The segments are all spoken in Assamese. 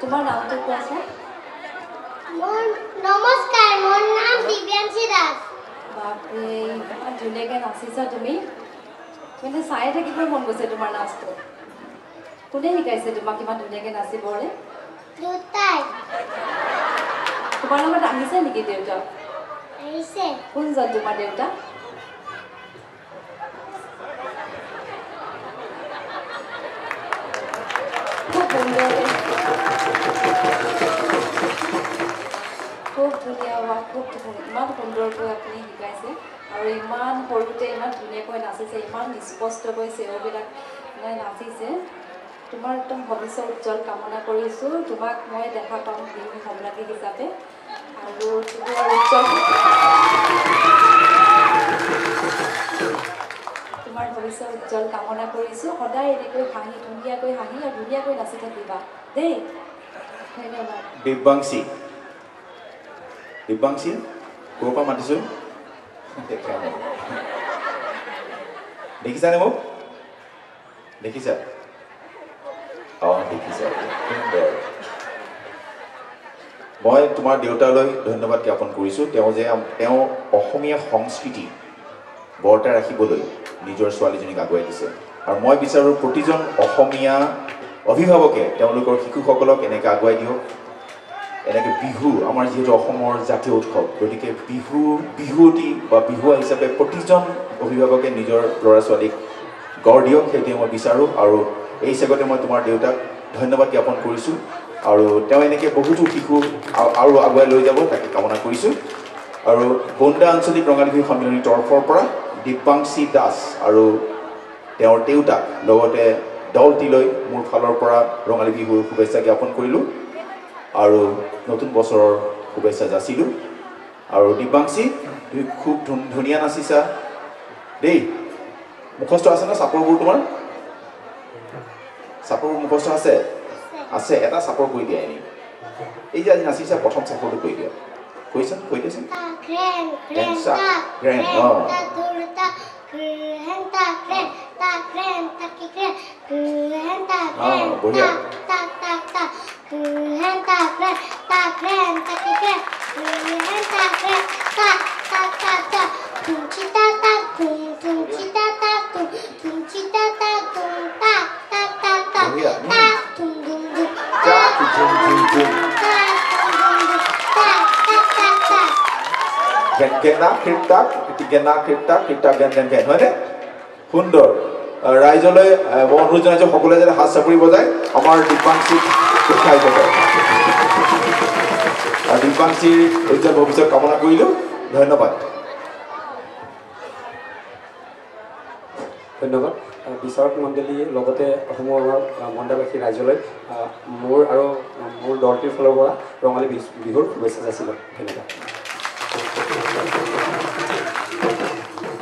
তোমাৰ নামটো কোৱাচোন? নমস্কাৰ, মোৰ নাম দিব্যাঞ্চি দাস। বাপৰে, ইমান ধুনীয়াকৈ নাচিছা তুমি। মানে চাই থাকিব মন গৈছে তোমাৰ নাচটো। কোনে শিকাইছে তোমাক ইমান ধুনীয়াকৈ নাচিবলৈ? দেউতাই। তোমাৰ লগত আহিছে নেকি দেউতা? আহিছে। কোনজন তোমাৰ দেউতা? খুব সুন্দৰ, খুব ধুনীয়া হোৱা, খুব ইমান সুন্দৰকৈ আপুনি শিকাইছে আৰু ইমান সৰুতে ইমান ধুনীয়াকৈ নাচিছে, ইমান স্পষ্টকৈ চেওবিলাক নাচিছে। তোমাৰ একদম ভৱিষ্যত উজ্জ্বল কামনা কৰিছোঁ। তোমাক মই দেখা পাম বিহু সম্ৰাজ্ঞী হিচাপে আৰু তোমাৰ তোমাৰ ভৱিষ্যত উজ্জ্বল কামনা কৰিছোঁ সদায় এনেকৈ হাঁহি ধুনীয়াকৈ হাঁহি আৰু ধুনীয়াকৈ নাচি থাকিবা দেই ধন্যবাদ দিব্যাংশী ক'ৰ পৰা মাতিছোঁ দেখিছানে মোক দেখিছা অঁ দেখিছা মই তোমাৰ দেউতালৈ ধন্যবাদ জ্ঞাপন কৰিছোঁ তেওঁ অসমীয়া সংস্কৃতি বৰ্তাই ৰাখিবলৈ নিজৰ ছোৱালীজনীক আগুৱাই দিছে আৰু মই বিচাৰোঁ প্ৰতিজন অসমীয়া অভিভাৱকে তেওঁলোকৰ শিশুসকলক এনেকৈ আগুৱাই দিয়ক এনেকৈ বিহু আমাৰ যিহেতু অসমৰ জাতীয় উৎসৱ গতিকে বিহুৱতী বা বিহুৱা হিচাপে প্ৰতিজন অভিভাৱকে নিজৰ ল'ৰা ছোৱালীক গঢ় দিয়ক সেইটোৱে মই বিচাৰোঁ আৰু এই হিচাপতে মই তোমাৰ দেউতাক ধন্যবাদ জ্ঞাপন কৰিছোঁ আৰু তেওঁ এনেকৈ বহুতো শিশু আৰু আগুৱাই লৈ যাব তাকে কামনা কৰিছোঁ আৰু বন্দা আঞ্চলিক ৰঙালী বিহু সন্মিলনীৰ তৰফৰ পৰা দিব্যাংশী দাস আৰু তেওঁৰ দেউতাক লগতে দলটিলৈ মোৰ ফালৰ পৰা ৰঙালী বিহুৰ শুভেচ্ছা জ্ঞাপন কৰিলোঁ আৰু নতুন বছৰৰ শুভেচ্ছা যাচিলোঁ আৰু দিব্যাংশী তুমি খুব ধুনীয়া নাচিছা দেই মুখস্থ আছে ন চাপৰবোৰ তোমাৰ চাপৰবোৰ মুখস্থ আছে আছে এটা চাপৰ কৈ দিয়া এনেই এই যে আজি নাচিছা প্ৰথম চাপৰটো কৈ দিয়া কৈছা কৈ দিয়াচোন বঢ়িয়া হয়নে সুন্দৰ ৰাইজলৈ মই অনুৰোধ জনাইছোঁ সকলোৱে যাতে হাত চাপৰি বজায় আমাৰ দিব্যাংশীক উৎসাহিত কৰে আৰু দিব্যাংশীৰ উজ্জ্বল ভৱিষ্যত কামনা কৰিলোঁ ধন্যবাদ ধন্যবাদ বিচাৰক মণ্ডলীৰ লগতে অসমৰ মণ্ডাবাসী ৰাইজলৈ মোৰ আৰু মোৰ দলটিৰ ফালৰ পৰা ৰঙালী বিহুৰ শুভেচ্ছা যাচিলোঁ ধন্যবাদ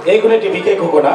এইখনে টিভিকে ঘোষণা